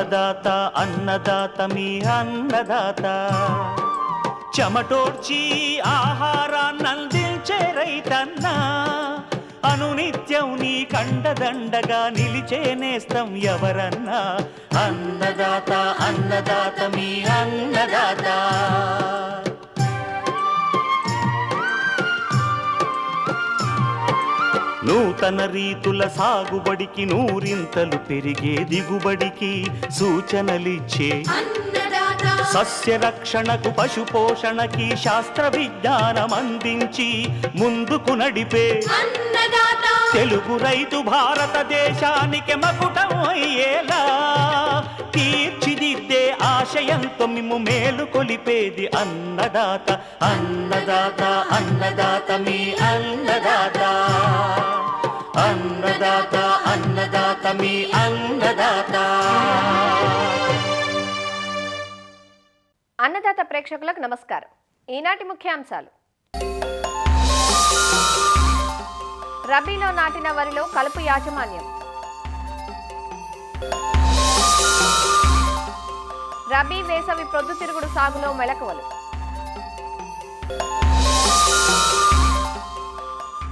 అన్నదాత అన్నదాత మీ అన్నదాత చెమటోడ్చి ఆహారాన్నందించే రైతన్న అనునిత్యం నీ కండదండగా నిలిచే నేస్తం ఎవరన్నా అన్నదాత అన్నదాత మీ అన్నదాత నూతన రీతుల సాగుబడికి నూరింతలు పెరిగే దిగుబడికి సూచనలిచ్చే సస్య రక్షణకు పశు పోషణకి శాస్త్ర విజ్ఞానం అందించి ముందుకు నడిపే తెలుగు రైతు భారతదేశానికి మకుటం అయ్యేలా తీర్చిదిద్దే ఆశయంతో మిమ్ము మేలు కొలిపేది అన్నదాత అన్నదాత అన్నదాత మీ అన్నదాత అన్నదాత అన్నదాత మీ అన్నదాత. అన్నదాత ప్రేక్షకులకు నమస్కారం. ఈనాటి ముఖ్యాంశాలు: రబీలో నాటిన వరిలో కలుపు యాజమాన్యం, రబీ వేసవి ప్రొద్దుతిరుగుడు సాగులో మెళకువలు,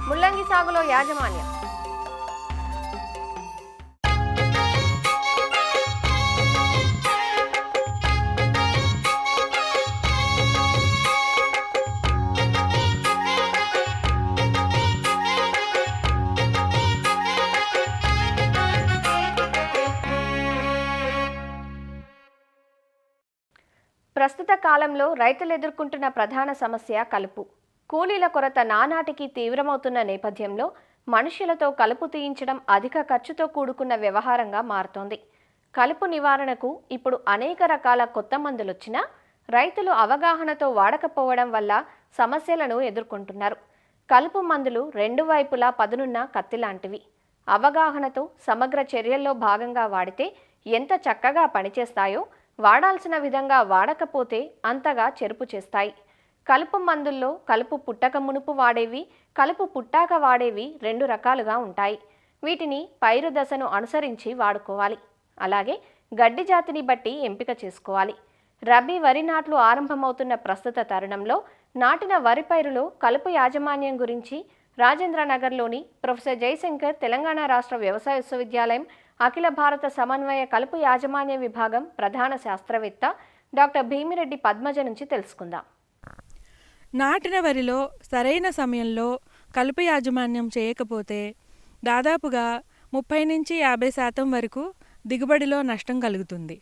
ముల్లంగి సాగులో యాజమాన్యం, ప్రస్తుత కాలంలో రైతులు ఎదుర్కొంటున్న ప్రధాన సమస్య కలుపు. కూలీల కొరత నానాటికి తీవ్రమవుతున్న నేపథ్యంలో మనుష్యులతో కలుపు తీయించడం అధిక ఖర్చుతో కూడుకున్న వ్యవహారంగా మారుతోంది. కలుపు నివారణకు ఇప్పుడు అనేక రకాల కొత్త మందులొచ్చినా రైతులు అవగాహనతో వాడకపోవడం వల్ల సమస్యలను ఎదుర్కొంటున్నారు. కలుపు మందులు రెండు వైపులా పదునున్న కత్తిలాంటివి. అవగాహనతో సమగ్ర చర్యల్లో భాగంగా వాడితే ఎంత చక్కగా పనిచేస్తాయో వాడాల్సిన విధంగా వాడకపోతే అంతగా చెరుపు చేస్తాయి. కలుపు మందుల్లో కలుపు పుట్టక మునుపు వాడేవి, కలుపు పుట్టాక వాడేవి రెండు రకాలుగా ఉంటాయి. వీటిని పైరు దశను అనుసరించి వాడుకోవాలి. అలాగే గడ్డి జాతిని బట్టి ఎంపిక చేసుకోవాలి. రబీ వరి నాట్లు ఆరంభమవుతున్న ప్రస్తుత తరుణంలో నాటిన వరి పైరులో కలుపు యాజమాన్యం గురించి రాజేంద్రనగర్లోని ప్రొఫెసర్ జయశంకర్ తెలంగాణ రాష్ట్ర వ్యవసాయ విశ్వవిద్యాలయం అఖిల భారత సమన్వయ కలుపు యాజమాన్య విభాగం ప్రధాన శాస్త్రవేత్త డాక్టర్ భీమిరెడ్డి పద్మజ నుంచి తెలుసుకుందాం. నాటిన వరిలో సరైన సమయంలో కలుపు యాజమాన్యం చేయకపోతే దాదాపుగా 30-50% వరకు దిగుబడిలో నష్టం కలుగుతుంది.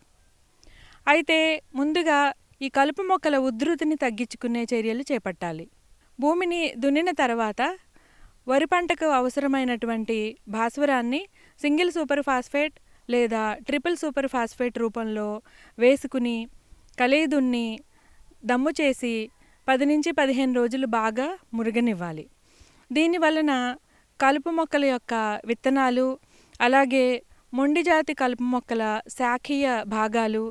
అయితే ముందుగా ఈ కలుపు మొక్కల ఉధృతిని తగ్గించుకునే చర్యలు చేపట్టాలి. భూమిని దున్నిన తర్వాత వరి పంటకు అవసరమైనటువంటి భాస్వరాన్ని సింగిల్ సూపర్ ఫాస్ఫేట్ లేదా ట్రిపుల్ సూపర్ ఫాస్ఫేట్ రూపంలో వేసుకుని కలయి దున్ని దమ్ము చేసి 10-15 రోజులు బాగా మురగనివ్వాలి. దీనివలన కలుపు మొక్కల యొక్క విత్తనాలు అలాగే మొండి జాతి కలుపు మొక్కల శాఖీయ భాగాలు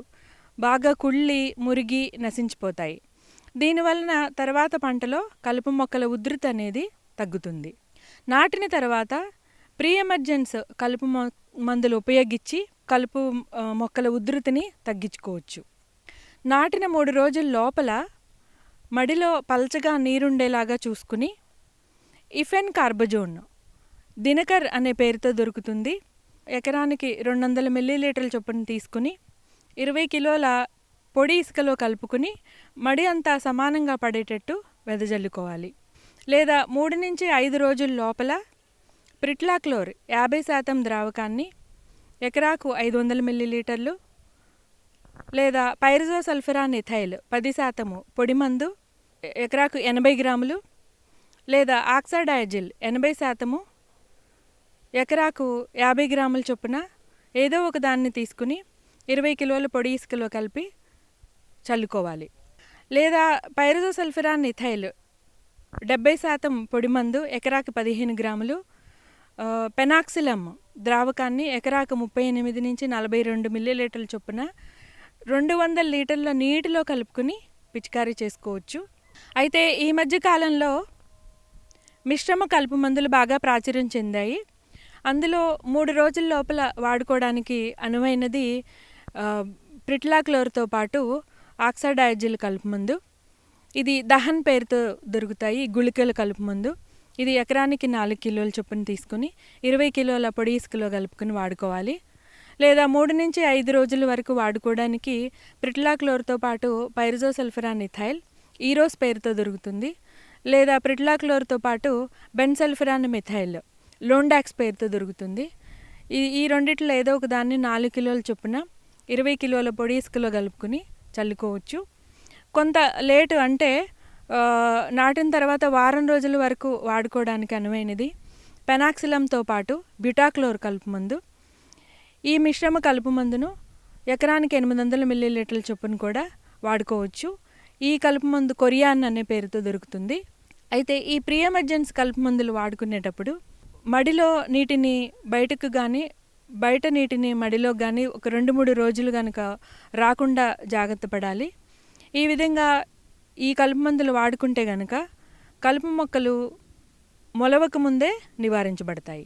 బాగా కుళ్ళి మురిగి నశించిపోతాయి. దీనివలన తర్వాత పంటలో కలుపు మొక్కల ఉధృతి అనేది తగ్గుతుంది. నాటిన తర్వాత ప్రీ ఎమర్జెన్స్ కలుపు మందులు ఉపయోగించి కలుపు మొక్కల ఉధృతిని తగ్గించుకోవచ్చు. నాటిన 3 రోజుల లోపల మడిలో పల్చగా నీరుండేలాగా చూసుకుని ఇఫెన్ కార్బజోన్ దినకర్ అనే పేరుతో దొరుకుతుంది. ఎకరానికి 200 మిల్లీలీటర్ల చొప్పున తీసుకుని 20 కిలోల పొడి ఇసుకలో కలుపుకుని మడి అంతా సమానంగా పడేటట్టు వెదజల్లుకోవాలి. లేదా 3-5 రోజుల లోపల ప్రిట్లాక్లోర్ 50% ద్రావకాన్ని ఎకరాకు 500 మిల్లీలీటర్లు లేదా పైరజోసల్ఫరాన్ ఇథైల్ 10% పొడి మందు ఎకరాకు 80 గ్రాములు లేదా ఆక్సాడయాజిల్ 80% ఎకరాకు 50 గ్రాముల చొప్పున ఏదో ఒక దాన్ని తీసుకుని 20 కిలోల పొడి ఇసుకలో కలిపి చల్లుకోవాలి. లేదా పైరజోసల్ఫరాన్ ఇథైల్ 70% పొడి మందు ఎకరాకు 15 గ్రాములు, పెనాక్సిలమ్ ద్రావకాన్ని ఎకరాకు 38-42 మిల్లీలీటర్ల చొప్పున 200 లీటర్ల నీటిలో కలుపుకుని పిచికారీ చేసుకోవచ్చు. అయితే ఈ మధ్య కాలంలో మిశ్రమ కలుపు మందులు బాగా ప్రాచుర్యం చెందాయి. అందులో 3 రోజుల లోపల వాడుకోవడానికి అనువైనది ప్రిట్లాక్లోర్తో పాటు ఆక్సాడయాజిల్ కలుపు మందు, ఇది దహన్ పేరుతో దొరుకుతాయి. గుళికలు కలుపు మందు, ఇది ఎకరానికి 4 కిలోల చొప్పున తీసుకుని 20 కిలోల పొడి ఇసుకలో కలుపుకొని వాడుకోవాలి. లేదా 3 నుంచి 5 రోజుల వరకు వాడుకోవడానికి ప్రిట్లాక్లోర్తో పాటు పైరజోసల్ఫరాన్ ఇథైల్ ఈరోస్ పేరుతో దొరుకుతుంది. లేదా ప్రిట్లాక్లోర్తో పాటు బెన్సల్ఫరాన్ మిథైల్ లోండాక్స్ పేరుతో దొరుకుతుంది. ఈ రెండిట్లో ఏదో ఒక దాన్ని 4 కిలోల చొప్పున 20 కిలోల పొడి ఇసుకలో కలుపుకొని చల్లుకోవచ్చు. కొంత లేటు అంటే నాటిన తర్వాత వారం రోజుల వరకు వాడుకోవడానికి అనువైనది పెనాక్సిలంతో పాటు బ్యూటాక్లోర్ కలుపు మందు. ఈ మిశ్రమ కలుపు మందును ఎకరానికి 800 మిల్లీలీటర్ల చొప్పున కూడా వాడుకోవచ్చు. ఈ కలుపు మందు కొరియాన్ అనే పేరుతో దొరుకుతుంది. అయితే ఈ ప్రీ ఎమర్జెన్స్ కలుపు మందులు వాడుకునేటప్పుడు మడిలో నీటిని బయటకు కానీ బయట నీటిని మడిలో కానీ ఒక 2-3 రోజులు కనుక రాకుండా జాగ్రత్త పడాలి. ఈ విధంగా ఈ కలుపు మందులు వాడుకుంటే కనుక కలుపు మొక్కలు మొలవక ముందే నివారించబడతాయి.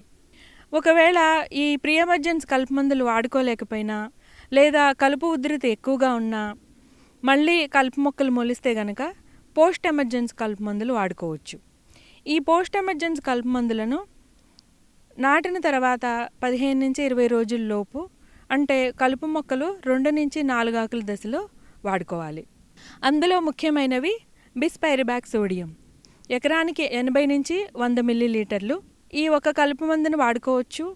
ఒకవేళ ఈ ప్రీ ఎమర్జెన్స్ కలుపు మందులు వాడుకోలేకపోయినా లేదా కలుపు ఉధృతి ఎక్కువగా ఉన్నా మళ్ళీ కలుపు మొక్కలు మొలిస్తే కనుక పోస్ట్ ఎమర్జెన్స్ కలుపు మందులు వాడుకోవచ్చు. ఈ పోస్ట్ ఎమర్జెన్స్ కలుపు మందులను నాటిన తర్వాత 15 నుంచి 20 రోజుల లోపు, అంటే కలుపు మొక్కలు 2 నుంచి 4 ఆకుల దశలో వాడుకోవాలి. అందులో ముఖ్యమైనవి బిస్పైరిబాక్ సోడియం ఎకరానికి 80 నుంచి 100 మిల్లీలీటర్లు. ఈ ఒక కలుపు మందును వాడుకోవచ్చు.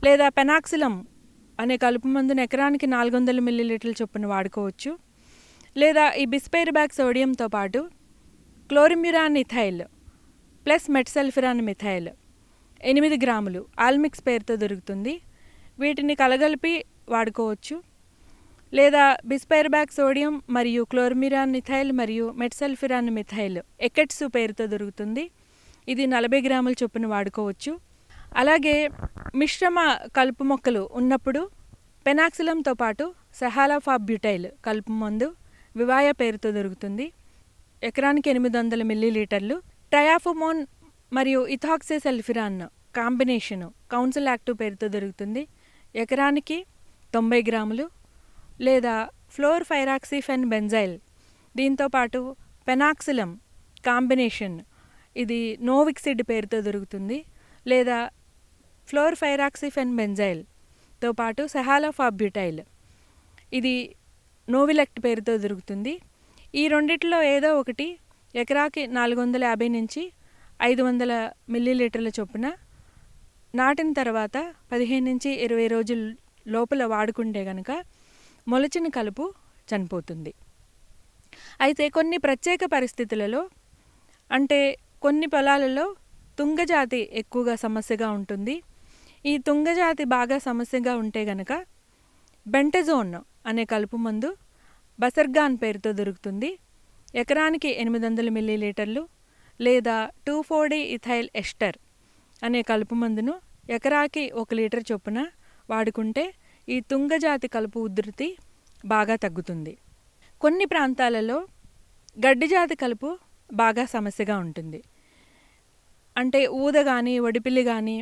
లేదా పెనాక్సిలం అనే కలుపు మందును ఎకరానికి 400 మిల్లీలీటర్ల చొప్పున వాడుకోవచ్చు. లేదా ఈ బిస్పైరిబాక్ సోడియంతో పాటు క్లోరిమ్యురాన్ ఇథైల్ ప్లస్ మెట్సల్ఫిరాన్ మిథైల్ 8 గ్రాములు ఆల్మిక్స్ పేరుతో దొరుకుతుంది. వీటిని కలగలిపి వాడుకోవచ్చు. లేదా బిస్పైరిబాక్ సోడియం మరియు క్లోరిమిరాన్ ఇథైల్ మరియు మెట్సల్ఫిరాన్ మిథైల్ ఎకెట్సు పేరుతో దొరుకుతుంది. ఇది 40 గ్రాముల చొప్పున వాడుకోవచ్చు. అలాగే మిశ్రమ కలుపు మొక్కలు ఉన్నప్పుడు పెనాక్సిలంతో పాటు సెహాలాఫాబ్యూటైల్ కలుపు మందు వివాయ పేరుతో దొరుకుతుంది. ఎకరానికి 800 మిల్లీలీటర్లు. ట్రయాఫోమోన్ మరియు ఇథాక్సిసల్ఫిరాన్ కాంబినేషను కౌన్సిల్ యాక్టివ్ పేరుతో దొరుకుతుంది. ఎకరానికి 90 గ్రాములు. లేదా ఫ్లోర్ఫైరాక్సిఫెన్ బెంజైల్ దీంతోపాటు పెనాక్సిలం కాంబినేషన్, ఇది నోవిక్సిడ్ పేరుతో దొరుకుతుంది. లేదా ఫ్లోర్ఫైరాక్సిఫెన్ బెంజైల్తో పాటు సెహాలాఫాబ్యూటైల్, ఇది నోవిలెక్ట్ పేరుతో దొరుకుతుంది. ఈ రెండిట్లో ఏదో ఒకటి ఎకరాకి 450 నుంచి 500 మిల్లీలీటర్ల చొప్పున నాటిన తర్వాత 15 నుంచి 20 రోజుల లోపల వాడుకుంటే కనుక మొలచిన కలుపు చనిపోతుంది. అయితే కొన్ని ప్రత్యేక పరిస్థితులలో, అంటే కొన్ని పొలాలలో తుంగజాతి ఎక్కువగా సమస్యగా ఉంటుంది. ఈ తుంగజాతి బాగా సమస్యగా ఉంటే గనక బెంటజోన్ అనే కలుపు మందు బసర్గాన్ పేరుతో దొరుకుతుంది. ఎకరానికి 800 మిల్లీలీటర్లు. లేదా 2,4-D ఇథైల్ ఎస్టర్ అనే కలుపు మందును ఎకరాకి 1 లీటర్ చొప్పున వాడుకుంటే ఈ తుంగజాతి కలుపు ఉధృతి బాగా తగ్గుతుంది. కొన్ని ప్రాంతాలలో గడ్డి జాతి కలుపు బాగా సమస్యగా ఉంటుంది. అంటే ఊద కానీ ఒడిపిల్లి కానీ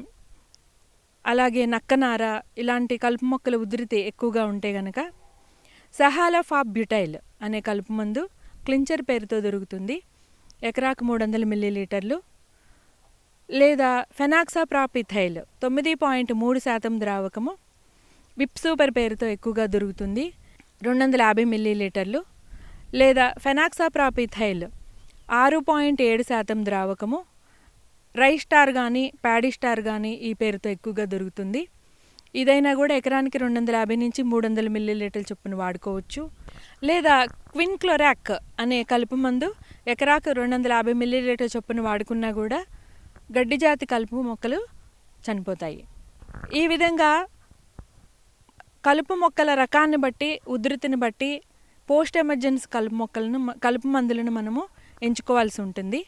అలాగే నక్కనార ఇలాంటి కలుపు మొక్కల ఉధృతి ఎక్కువగా ఉంటే గనక సెహాలాఫాబ్యూటైల్ అనే కలుపు మందు క్లించర్ పేరుతో దొరుకుతుంది. ఎకరాకు 300 మిల్లీలీటర్లు. లేదా ఫెనాక్సాప్రాపిథైల్ 9.3% ద్రావకము విప్సూపర్ పేరుతో ఎక్కువగా దొరుకుతుంది, 250 మిల్లీలీటర్లు. లేదా ఫెనాక్సాప్రాపిథైల్ 6.7% ద్రావకము రైస్టార్ కానీ ప్యాడిస్టార్ కానీ ఈ పేరుతో ఎక్కువగా దొరుకుతుంది. ఇదైనా కూడా ఎకరానికి 250 నుంచి 300 మిల్లీలీటర్ల చొప్పున వాడుకోవచ్చు. లేదా క్విన్క్లోరాక్ అనే కలుపు మందు ఎకరాకు 250 మిల్లీలీటర్ల చొప్పున వాడుకున్నా కూడా గడ్డి జాతి కలుపు మొక్కలు చనిపోతాయి. ఈ విధంగా కలుపు మొక్కల రకాన్ని బట్టి ఉధృతిని బట్టి పోస్ట్ ఎమర్జెన్స్ కలుపు మందులను మనము ఎంచుకోవాల్సి ఉంటుంది.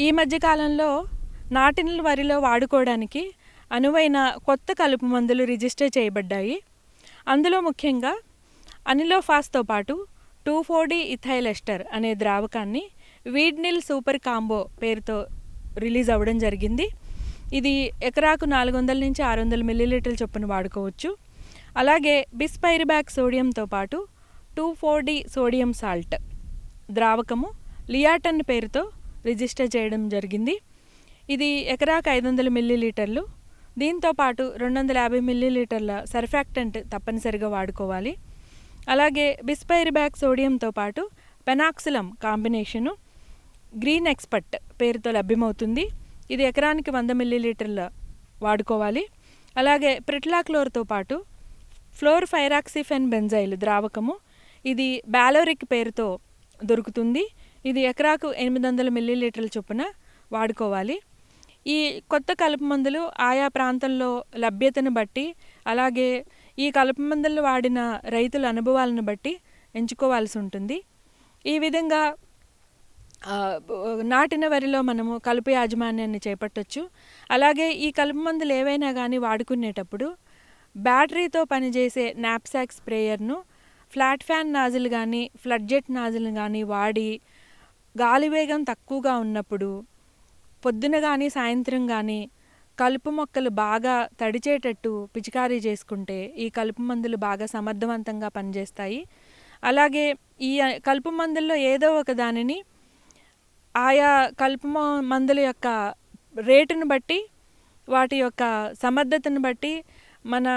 ఈ మధ్యకాలంలో నాటిన వరిలో వాడుకోవడానికి అనువైన కొత్త కలుపు మందులు రిజిస్టర్ చేయబడ్డాయి. అందులో ముఖ్యంగా అనిలోఫాస్తో పాటు 2,4-D ఇథైల్ ఎస్టర్ అనే ద్రావకాన్ని వీడ్నిల్ సూపర్ కాంబో పేరుతో రిలీజ్ అవ్వడం జరిగింది. ఇది ఎకరాకు 400 నుంచి 600 మిల్లీలీటర్ల చొప్పున వాడుకోవచ్చు. అలాగే బిస్పైరిబాక్ సోడియంతో పాటు 2,4-D సోడియం సాల్ట్ ద్రావకము లియాటన్ పేరుతో రిజిస్టర్ చేయడం జరిగింది. ఇది ఎకరాకు 500 మిల్లీలీటర్లు. దీంతో పాటు 250 మిల్లీలీటర్ల సర్ఫాక్టెంట్ తప్పనిసరిగా వాడుకోవాలి. అలాగే బిస్పైరిబాక్ సోడియంతో పాటు పెనాక్సిలం కాంబినేషను గ్రీన్ ఎక్స్పర్ట్ పేరుతో లభ్యమవుతుంది. ఇది ఎకరానికి 100 మిల్లీలీటర్ల వాడుకోవాలి. అలాగే ప్రిట్లాక్లోర్తో పాటు ఫ్లోర్ఫైరాక్సిఫెన్ బెంజైల్ ద్రావకము ఇది బ్యాలోరిక్ పేరుతో దొరుకుతుంది. ఇది ఎకరాకు 800 మిల్లీలీటర్ల చొప్పున వాడుకోవాలి. ఈ కొత్త కలుపు మందులు ఆయా ప్రాంతంలో లభ్యతను బట్టి అలాగే ఈ కలుపు మందులు వాడిన రైతుల అనుభవాలను బట్టి ఎంచుకోవాల్సి ఉంటుంది. ఈ విధంగా నాటిన వరిలో మనము కలుపు యాజమాన్యాన్ని చేపట్టొచ్చు. అలాగే ఈ కలుపు మందులు ఏవైనా కానీ వాడుకునేటప్పుడు బ్యాటరీతో పనిచేసే నాప్సాక్ స్ప్రేయర్ను ఫ్లాట్ ఫ్యాన్ నాజిల్ కానీ ఫ్లడ్ జెట్ నాజిల్ కానీ వాడి గాలివేగం తక్కువగా ఉన్నప్పుడు పొద్దున కానీ సాయంత్రం కానీ కలుపు మొక్కలు బాగా తడిచేటట్టు పిచికారీ చేసుకుంటే ఈ కలుపు మందులు బాగా సమర్థవంతంగా పనిచేస్తాయి. అలాగే ఈ కలుపు మందుల్లో ఏదో ఒక దానిని ఆయా కలుపు మందుల యొక్క రేటును బట్టి వాటి యొక్క సమర్థతను బట్టి మన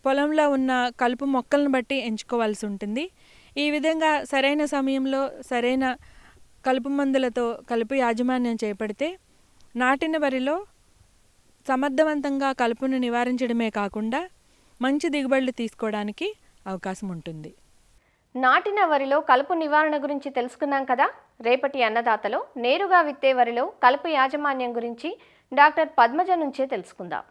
పొలంలో ఉన్న కలుపు మొక్కలను బట్టి ఎంచుకోవాల్సి ఉంటుంది. ఈ విధంగా సరైన సమయంలో సరైన కలుపు మందులతో కలుపు యాజమాన్యం చేపడితే నాటిన వరిలో సమర్థవంతంగా కలుపును నివారించడమే కాకుండా మంచి దిగుబడులు తీసుకోవడానికి అవకాశం ఉంటుంది. నాటిన వరిలో కలుపు నివారణ గురించి తెలుసుకున్నాం కదా. రేపటి అన్నదాతలో నేరుగా విత్తే వరిలో కలుపు యాజమాన్యం గురించి డాక్టర్ పద్మజ నుంచే తెలుసుకుందాం.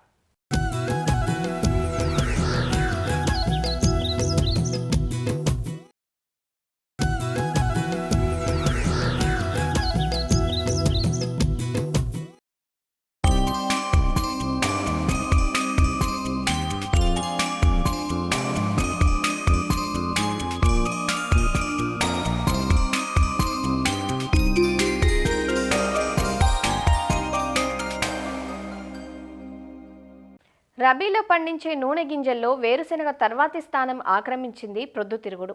రబీలో పండించే నూనె గింజల్లో వేరుశెనగ తర్వాతి స్థానం ఆక్రమించింది ప్రొద్దుతిరుగుడు.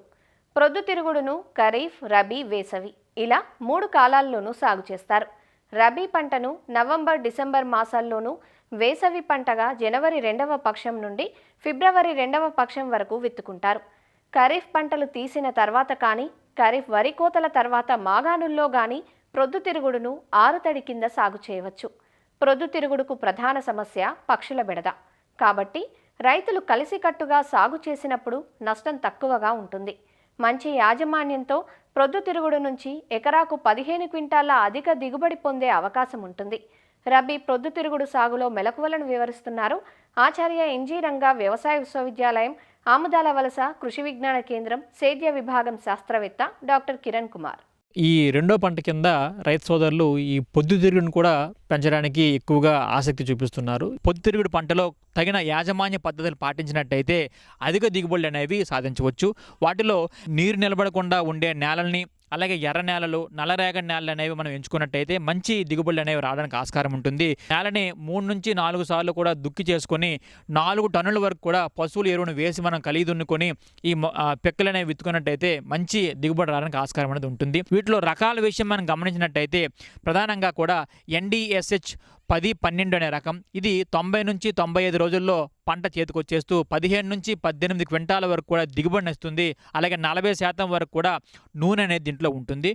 ప్రొద్దుతిరుగుడును ఖరీఫ్, రబీ, వేసవి ఇలా 3 కాలాల్లోనూ సాగు చేస్తారు. రబీ పంటను నవంబర్, డిసెంబర్ మాసాల్లోనూ, వేసవి పంటగా జనవరి 2వ పక్షం నుండి ఫిబ్రవరి 2వ పక్షం వరకు విత్తుకుంటారు. ఖరీఫ్ పంటలు తీసిన తర్వాత కానీ ఖరీఫ్ వరి కోతల తర్వాత మాగాణుల్లో కానీ ప్రొద్దుతిరుగుడును ఆరుతడి కింద సాగు చేయవచ్చు. ప్రొద్దుతిరుగుడుకు ప్రధాన సమస్య పక్షుల బెడద. కాబట్టి రైతులు కలిసికట్టుగా సాగు చేసినప్పుడు నష్టం తక్కువగా ఉంటుంది. మంచి యాజమాన్యంతో ప్రొద్దుతిరుగుడు నుంచి ఎకరాకు 15 క్వింటాల అధిక దిగుబడి పొందే అవకాశం ఉంటుంది. రబీ ప్రొద్దుతిరుగుడు సాగులో మెలకువలను వివరిస్తున్నారు ఆచార్య ఎన్జీ రంగా వ్యవసాయ విశ్వవిద్యాలయం ఆముదాల వలస కృషి విజ్ఞాన కేంద్రం సేద్య విభాగం శాస్త్రవేత్త డాక్టర్ కిరణ్ కుమార్. ఈ రెండో పంట కింద రైతు సోదరులు ఈ పొద్దుతిరుగుడును కూడా పెంచడానికి ఎక్కువగా ఆసక్తి చూపిస్తున్నారు. పొద్దుతిరుగుడు పంటలో తగిన యాజమాన్య పద్ధతులు పాటించినట్టయితే అధిక దిగుబడులు అనేవి సాధించవచ్చు. వాటిలో నీరు నిలబడకుండా ఉండే నేలల్ని అలాగే ఎర్ర నేలలు, నల్లరేగడి నేలలు అనేవి మనం ఎంచుకున్నట్టయితే మంచి దిగుబడులు అనేవి రావడానికి ఆస్కారం ఉంటుంది. నేలని 3 నుంచి 4 సార్లు కూడా దుక్కి చేసుకొని 4 టన్నుల వరకు కూడా పశువుల ఎరువును వేసి మనం కలిగి దున్నుకొని ఈ పెక్కలు అనేవి విత్తుకున్నట్టయితే మంచి దిగుబడి రావడానికి ఆస్కారం అనేది ఉంటుంది. వీటిలో రకాల విషయం మనం గమనించినట్టయితే ప్రధానంగా కూడా NDSH 10-12 అనే రకం. ఇది 90 నుంచి 95 రోజుల్లో పంట చేతికొచ్చేస్తూ 15 నుంచి 18 క్వింటాల వరకు కూడా దిగుబడిని ఇస్తుంది. అలాగే 40% వరకు కూడా నూనె అనేది దీంట్లో ఉంటుంది.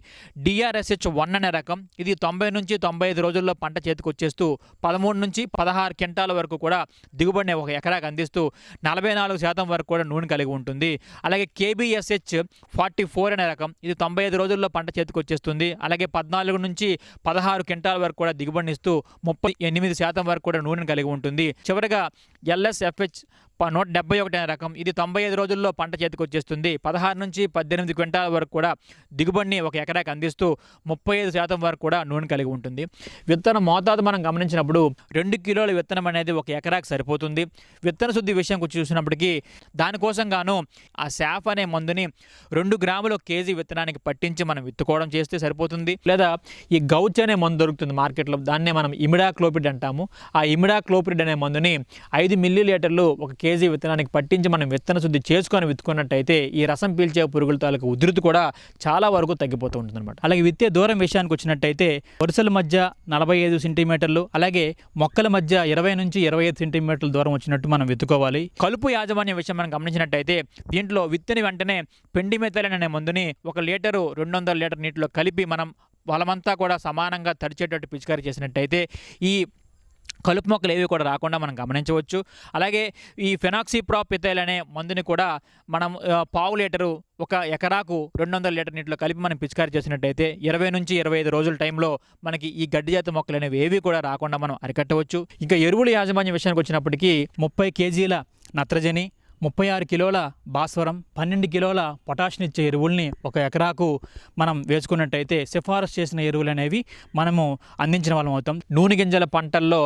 DRSH 1 అనే రకం. ఇది 90 నుంచి 95 రోజుల్లో పంట చేతికొచ్చేస్తూ 13 నుంచి 16 క్వింటాల వరకు కూడా దిగుబడిని ఒక ఎకరాకు అందిస్తూ 44% వరకు కూడా నూనె కలిగి ఉంటుంది. అలాగే KBSH 44 అనే రకం. ఇది 95 రోజుల్లో పంట చేతికొచ్చేస్తుంది. అలాగే 14 నుంచి 16 క్వింటాల వరకు కూడా దిగుబడిని ఇస్తూ 38% వరకు కూడా నూనెను కలిగి ఉంటుంది. చివరిగా LSFH 171 అనే రకం. ఇది 95 రోజుల్లో పంట చేతికి వచ్చేస్తుంది. 16 నుంచి 18 క్వింటాల వరకు కూడా దిగుబడిని ఒక ఎకరాకి అందిస్తూ 35% వరకు కూడా నూనె కలిగి ఉంటుంది. విత్తన మోతాదు మనం గమనించినప్పుడు 2 కిలోల విత్తనం అనేది ఒక ఎకరాకి సరిపోతుంది. విత్తన శుద్ధి విషయం చూసినప్పటికీ దానికోసం గాను ఆ శాఫ్ అనే మందుని 2 గ్రాముల కేజీ విత్తనానికి పట్టించి మనం విత్తుకోవడం చేస్తే సరిపోతుంది. లేదా ఈ గౌచ్ అనే మందు దొరుకుతుంది మార్కెట్లో. దాన్నే మనం ఇమిడాక్లోపిడ్ అంటాము. ఆ ఇమిడాక్లోపిడ్ అనే మందుని 5 మిల్లీలీటర్లు ఒక కేజీ కేజీ విత్తనానికి పట్టించి మనం విత్తన శుద్ధి చేసుకొని విత్తుకున్నట్టయితే ఈ రసం పీల్చే పురుగుల తాలూకు ఉధృతి కూడా చాలా వరకు తగ్గిపోతూ ఉంటుంది అనమాట. అలాగే విత్తే దూరం విషయానికి వచ్చినట్టయితే వరుసల మధ్య 45 సెంటీమీటర్లు, అలాగే మొక్కల మధ్య 20 నుంచి 25 సెంటీమీటర్ల దూరం వచ్చినట్టు మనం విత్తుకోవాలి. కలుపు యాజమాన్య విషయం మనం గమనించినట్టయితే దీంట్లో విత్తిన వెంటనే పెండిమెథైలిన్ అనే మందుని 1 లీటరు 200 లీటర్ నీటిలో కలిపి మనం పొలమంతా కూడా సమానంగా తడిచేటట్టు పిచికారీ చేసినట్టయితే ఈ కలుపు మొక్కలు ఏవి కూడా రాకుండా మనం గమనించవచ్చు. అలాగే ఈ ఫెనాక్సిప్రాపిథైల్ అనే మందుని కూడా మనం 1/2 లీటరు 1 ఎకరాకు 200 లీటర్ నీటిలో కలిపి మనం పిచికారీ చేసినట్టయితే 20 నుంచి 25 రోజుల టైంలో మనకి ఈ గడ్డి జాతి మొక్కలు అనేవి ఏవి కూడా రాకుండా మనం అరికట్టవచ్చు. ఇంకా ఎరువుల యాజమాన్య విషయానికి వచ్చినప్పటికీ 30 కేజీల నత్రజని, 36 కిలోల భాస్వరం, 12 కిలోల పొటాషియం ఇచ్చే ఎరువుల్ని 1 ఎకరాకు మనం వేసుకున్నట్టయితే సిఫారసు చేసిన ఎరువులు అనేవి మనము అందించిన వాళ్ళం అవుతాం. నూనె గింజల పంటల్లో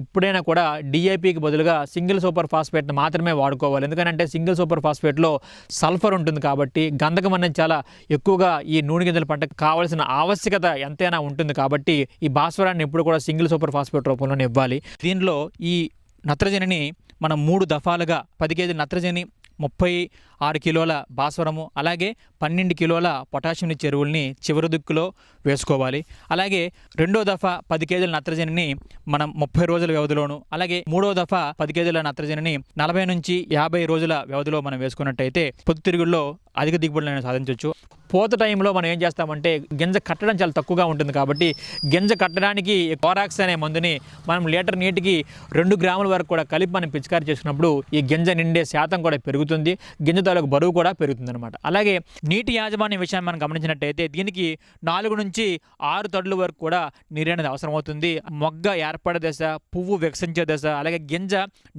ఎప్పుడైనా కూడా డిఏపికి బదులుగా సింగిల్ సూపర్ ఫాస్ఫేట్ని మాత్రమే వాడుకోవాలి. ఎందుకంటే సింగిల్ సూపర్ ఫాస్ఫేట్లో సల్ఫర్ ఉంటుంది కాబట్టి గంధకం అనేది చాలా ఎక్కువగా ఈ నూనె గింజల పంటకు కావాల్సిన ఆవశ్యకత ఎంతైనా ఉంటుంది కాబట్టి ఈ భాస్వరాన్ని ఎప్పుడు కూడా సింగిల్ సూపర్ ఫాస్ఫేట్ రూపంలోనే ఇవ్వాలి. దీనిలో ఈ నత్రజనిని మనం 3 దఫాలుగా 10 కేజీల నత్రజని, 36 కిలోల భాస్వరము, అలాగే 12 కిలోల పొటాషియం ఇచ్చే ఎరువుల్ని చివరి దిక్కులో వేసుకోవాలి. అలాగే రెండో దఫా 10 కేజీల నత్రజనిని మనం 30 రోజుల వ్యవధిలోను, అలాగే మూడో దఫా 10 కేజీల నత్రజనిని 40 నుంచి 50 రోజుల వ్యవధిలో మనం వేసుకున్నట్టయితే పొద్దుతిరుగుల్లో అధిక దిగుబడులను సాధించవచ్చు. పూత టైంలో మనం ఏం చేస్తామంటే గింజ కట్టడం చాలా తక్కువగా ఉంటుంది కాబట్టి గింజ కట్టడానికి కోరాక్స్ అనే మందుని మనం లీటర్ నీటికి 2 గ్రాముల వరకు కూడా కలిపి మనం పిచికారీ చేసుకున్నప్పుడు ఈ గింజ నిండే శాతం కూడా పెరుగుతుంది, గింజ తాలూకు బరువు కూడా పెరుగుతుంది అనమాట. అలాగే నీటి యాజమాన్య విషయాన్ని మనం గమనించినట్టయితే దీనికి 4 నుంచి 6 తడుల వరకు కూడా నీరు అనేది అవసరం అవుతుంది. మొగ్గ ఏర్పడే దశ, పువ్వు వికసించే దశ, అలాగే గింజ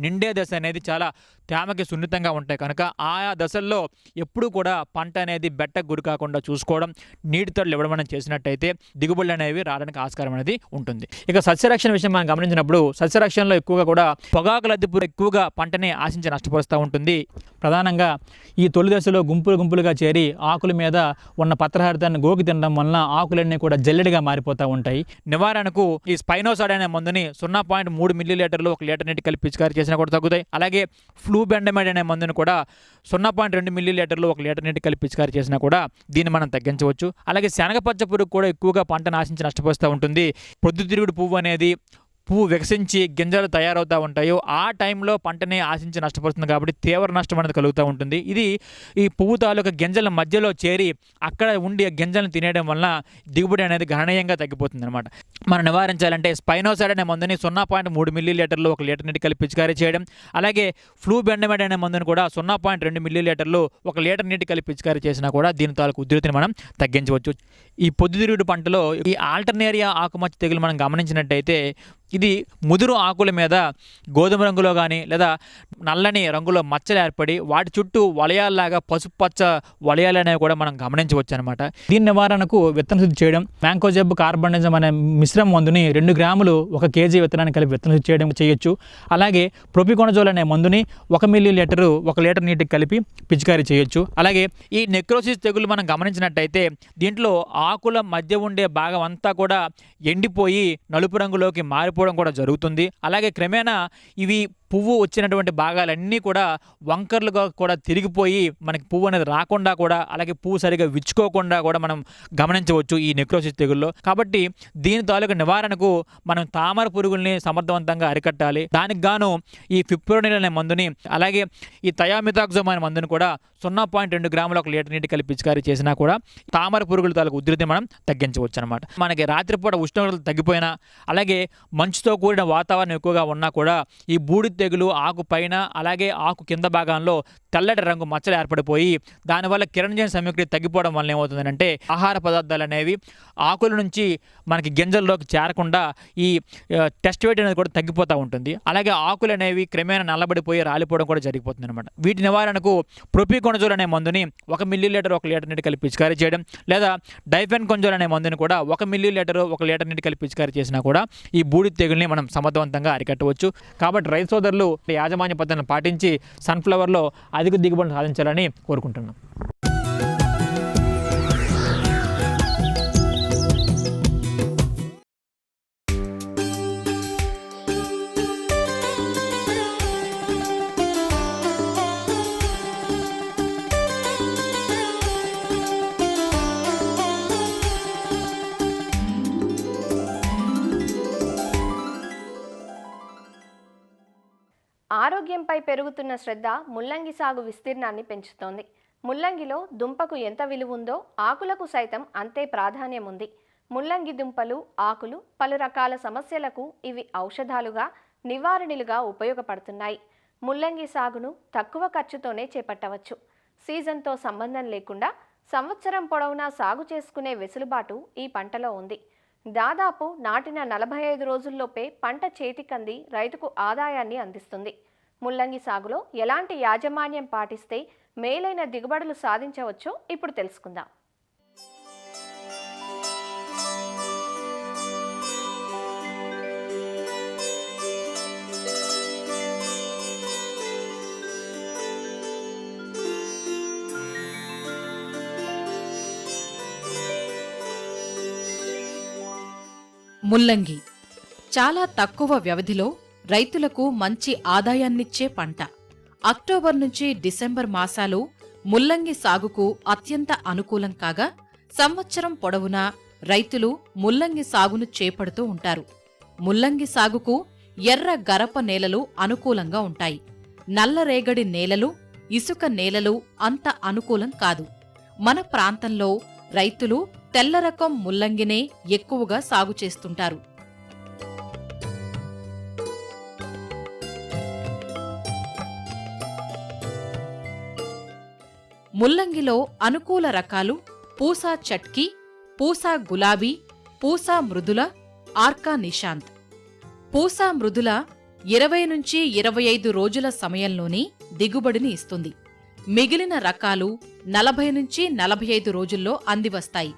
నిండే దశ అనేది చాలా తేమకి సున్నితంగా ఉంటాయి కనుక ఆయా దశల్లో ఎప్పుడూ కూడా పంట అనేది బెట్టకు గురి కాకుండా చూసుకోవడం, నీటి తడులు ఇవ్వడం అనేది చేసినట్టయితే దిగుబడులు అనేవి రావడానికి ఆస్కారం అనేది ఉంటుంది. ఇక సస్యరక్షణ విషయం మనం గమనించినప్పుడు సస్యరక్షణలో ఎక్కువగా కూడా పొగాకు లద్దెపురుగు ఎక్కువగా పంటని ఆశించి నష్టపరుస్తూ ఉంటుంది. ప్రధానంగా ఈ తొలి దశలో గుంపులుగా చేరి ఆకుల మీద ఉన్న పత్రహారితాన్ని గోకి తినడం వలన ఆకులన్నీ కూడా జల్లెడిగా మారిపోతూ ఉంటాయి. నివారణకు ఈ స్పైనోసాడ్ అనే మందుని 0.3 మిల్లీలీటర్లు 1 లీటర్ నీటి కలిపి పిచికారీ చేసినా కూడా తగ్గుతాయి. అలాగే ఫ్లూబెండమైడ్ అనే మందును కూడా 0.2 మిల్లీలీటర్లు 1 లీటర్ నీటి కలిపి పిచికారీ చేసినా కూడా దీన్ని మనం తగ్గించవచ్చు. అలాగే శనగపచ్చ పురుగు కూడా ఎక్కువగా పంటను ఆశించి నష్టపోస్తూ ఉంటుంది. పొద్దుతిరుగుడు పువ్వు అనేది పువ్వు వికసించి గింజలు తయారవుతూ ఉంటాయో ఆ టైంలో పంటని ఆశించి నష్టపడుతుంది కాబట్టి తీవ్ర నష్టం అనేది కలుగుతూ ఉంటుంది. ఇది ఈ పువ్వు తాలూకా గింజల మధ్యలో చేరి అక్కడ ఉండి గింజలను తినేయడం వలన దిగుబడి అనేది గణనీయంగా తగ్గిపోతుంది అనమాట. మనం నివారించాలంటే స్పైనోసాడ్ అనే మందుని 0.3 మిల్లీలీటర్లు 1 లీటర్ నీటి కలిపి పిచికారీ చేయడం, అలాగే ఫ్లూబెండమైడ్ అనే మందుని కూడా 0.2 మిల్లీలీటర్లు 1 లీటర్ నీటి కలిపి పిచికారీ చేసినా కూడా దీని తాలూకు ఉధృతిని మనం తగ్గించవచ్చు. ఈ పొద్దుతిరుగుడు పంటలో ఈ ఆల్టర్నేరియా ఆకుమచ్చ తెగులు మనం గమనించినట్టయితే ఇది ముదురు ఆకుల మీద గోధుమ రంగులో కానీ లేదా నల్లని రంగులో మచ్చలు ఏర్పడి వాటి చుట్టూ వలయాల్లాగా పసుపు పచ్చ వలయాలు అనేవి కూడా మనం గమనించవచ్చు అనమాట. దీని నివారణకు విత్తన శుద్ధి చేయడం, మ్యాంకోజెబ్ కార్బనిజం అనే మిశ్రమ మందుని 2 గ్రాములు 1 కేజీ విత్తనాన్ని కలిపి విత్తన శుద్ధి చేయడం చేయొచ్చు. అలాగే ప్రొపికోనజోల్ అనే మందుని 1 మిల్లీలీటరు 1 లీటర్ నీటికి కలిపి పిచికారీ చేయొచ్చు. అలాగే ఈ నెక్రోసిస్ తెగులు మనం గమనించినట్టయితే దీంట్లో ఆకుల మధ్య ఉండే భాగం అంతా కూడా ఎండిపోయి నలుపు రంగులోకి మారిపోవడం కూడా జరుగుతుంది. అలాగే క్రమేణా ఇవి పువ్వు వచ్చినటువంటి భాగాలన్నీ కూడా వంకర్లుగా కూడా తిరిగిపోయి మనకి పువ్వు అనేది రాకుండా కూడా, అలాగే పువ్వు సరిగా విచ్చుకోకుండా కూడా మనం గమనించవచ్చు ఈ నెక్రోసిస్ తెగుల్లో. కాబట్టి దీని తాలూకు నివారణకు మనం తామర పురుగుల్ని సమర్థవంతంగా అరికట్టాలి. దానికి గాను ఈ ఫిప్రోనిల్ అనే మందుని, అలాగే ఈ థయామిథాక్సోమ్ అనే మందుని కూడా 0.2 గ్రాములు 1 లీటర్ నీటి కలిపి పిచికారీ చేసినా కూడా తామర పురుగుల తాలూకు ఉధృతి మనం తగ్గించవచ్చు అనమాట. మనకి రాత్రిపూట ఉష్ణోగ్రతలు తగ్గిపోయినా, అలాగే మంచుతో కూడిన వాతావరణం ఎక్కువగా ఉన్నా కూడా ఈ బూడిద తెగులు ఆకు పైన అలాగే ఆకు కింద భాగంలో తెల్లటి రంగు మచ్చలు ఏర్పడిపోయి దానివల్ల కిరణజన్య సమీకరణ తగ్గిపోవడం వల్ల ఏమవుతుందంటే ఆహార పదార్థాలు అనేవి ఆకుల నుంచి మనకి గింజల్లోకి చేరకుండా ఈ టెస్ట్ వెయిట్ అనేది కూడా తగ్గిపోతూ ఉంటుంది. అలాగే ఆకులు అనేవి క్రమేణా నల్లబడిపోయి రాలిపోవడం కూడా జరిగిపోతుంది అనమాట. వీటి నివారణకు ప్రొపికోనజోల్ అనే మందుని 1 మిల్లీలీటర్ 1 లీటర్ నీటి కలిపి పిచికారీ చేయడం, లేదా డైఫెన్కొంజోల్ అనే మందుని కూడా 1 మిల్లీలీటర్ 1 లీటర్ నీటి కలిపి పిచికారీ చేసినా కూడా ఈ బూడిద తెగుల్ని మనం సమర్థవంతంగా అరికట్టవచ్చు. కాబట్టి రైతు సోదరులు యాజమాన్య పద్ధతులను పాటించి సన్ఫ్లవర్లో అధిక దిగుబడిని సాధించాలని కోరుకుంటున్నాం. ఆరోగ్యంపై పెరుగుతున్న శ్రద్ధ ముల్లంగి సాగు విస్తీర్ణాన్ని పెంచుతోంది. ముల్లంగిలో దుంపకు ఎంత విలువ ఉందో ఆకులకు సైతం అంతే ప్రాధాన్యం ఉంది. ముల్లంగి దుంపలు, ఆకులు పలు రకాల సమస్యలకు ఇవి ఔషధాలుగా, నివారణలుగా ఉపయోగపడుతున్నాయి. ముల్లంగి సాగును తక్కువ ఖర్చుతోనే చేపట్టవచ్చు. సీజన్తో సంబంధం లేకుండా సంవత్సరం పొడవునా సాగు చేసుకునే వెసులుబాటు ఈ పంటలో ఉంది. దాదాపు నాటిన 45 రోజుల్లోపే పంట చేతికంది రైతుకు ఆదాయాన్ని అందిస్తుంది. ముల్లంగి సాగులో ఎలాంటి యాజమాన్యం పాటిస్తే మేలైన దిగుబడులు సాధించవచ్చో ఇప్పుడు తెలుసుకుందాం. ముల్లంగి చాలా తక్కువ వ్యవధిలో రైతులకు మంచి ఆదాయాన్నిచ్చే పంట. అక్టోబర్ నుంచి డిసెంబర్ మాసాలు ముల్లంగి సాగుకు అత్యంత అనుకూలం కాగా, సంవత్సరం పొడవునా రైతులు ముల్లంగి సాగును చేపడుతూ ఉంటారు. ముల్లంగి సాగుకు ఎర్ర గరప నేలలు అనుకూలంగా ఉంటాయి. నల్లరేగడి నేలలు, ఇసుక నేలలు అంత అనుకూలం కాదు. మన ప్రాంతంలో రైతులు తెల్ల రకం ముల్లంగినే ఎక్కువగా సాగు చేస్తుంటారు. ముల్లంగిలో అనుకూల రకాలు పూసా చట్కీ, పూసా గులాబీ, పూసా మృదుల, ఆర్కా నిశాంత్. పూసా మృదుల 20 నుంచి 25 రోజుల సమయంలోనే దిగుబడిని ఇస్తుంది. మిగిలిన రకాలు 40 నుంచి 45 రోజుల్లో అందివస్తాయి.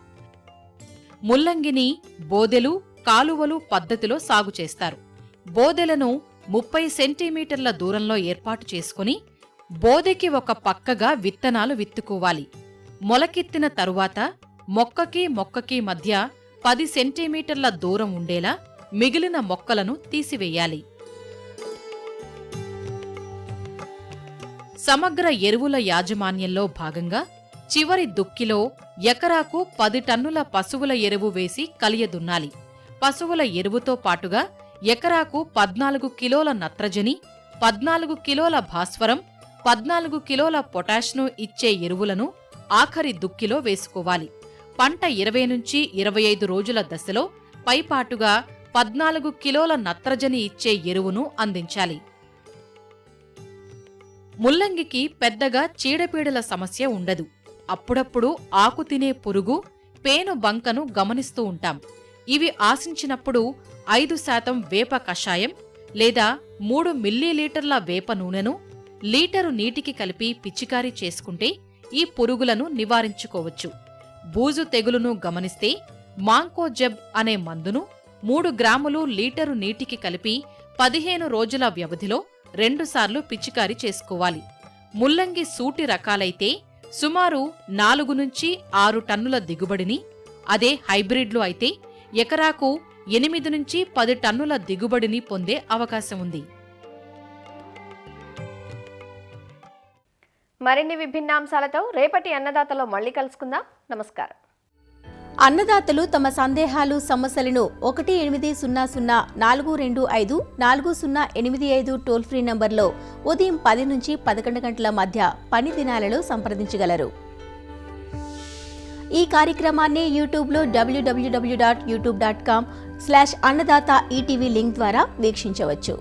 ముల్లంగిని బోదెలు, కాలువలు పద్ధతిలో సాగు చేస్తారు. బోదెలను 30 సెంటీమీటర్ల దూరంలో ఏర్పాటు చేసుకుని బోదెకి ఒక పక్కగా విత్తనాలు విత్తుకోవాలి. మొలకెత్తిన తరువాత మొక్కకి మొక్కకి మధ్య 10 సెంటీమీటర్ల దూరం ఉండేలా మిగిలిన మొక్కలను తీసివేయాలి. సమగ్ర ఎరువుల యాజమాన్యంలో భాగంగా చివరి దుక్కిలో ఎకరాకు 10 టన్నుల పశువుల ఎరువు వేసి కలియదున్నాలి. పశువుల ఎరువుతో పాటుగా ఎకరాకు 14 కిలోల నత్రజని, 14 కిలోల భాస్వరం, 14 కిలోల పొటాష్ను ఇచ్చే ఎరువులను ఆఖరి దుక్కిలో వేసుకోవాలి. పంట 20 నుంచి 25 రోజుల దశలో పైపాటుగా 14 కిలోల నత్రజని ఇచ్చే ఎరువును అందించాలి. ముల్లంగికి పెద్దగా చీడపీడల సమస్య ఉండదు. అప్పుడప్పుడు ఆకు తినే పురుగు, పేను బంకను గమనిస్తూ ఉంటాం. ఇవి ఆశించినప్పుడు 5% వేప కషాయం లేదా 3 మిల్లీలీటర్ల వేప నూనెను లీటరు నీటికి కలిపి పిచికారీ చేసుకుంటే ఈ పురుగులను నివారించుకోవచ్చు. బూజు తెగులును గమనిస్తే మాంకోజెబ్ అనే మందును 3 గ్రాములు లీటరు నీటికి కలిపి 15 రోజుల వ్యవధిలో 2 సార్లు పిచికారీ చేసుకోవాలి. ముల్లంగి సూటి రకాలైతే సుమారు 4 నుంచి 6 టన్నుల దిగుబడిని, అదే హైబ్రిడ్లు అయితే ఎకరాకు 8 నుంచి 10 టన్నుల దిగుబడిని పొందే అవకాశం ఉంది. మరిన్ని విభిన్న అంశాలతో రేపటి అన్నదాతలో మళ్ళీ కలుసుకుందాం. నమస్కారం. అన్నదాతలు తమ సందేహాలు, సమస్యలను 1-800-425-4085 టోల్ ఫ్రీ నంబర్లో ఉదయం 10 నుంచి 11 గంటల మధ్య పని దినాలలో సంప్రదించగలరు. ఈ కార్యక్రమాన్ని యూట్యూబ్లో www.youtube.com/అన్నదాత ఈటీవీ లింక్ ద్వారా వీక్షించవచ్చు.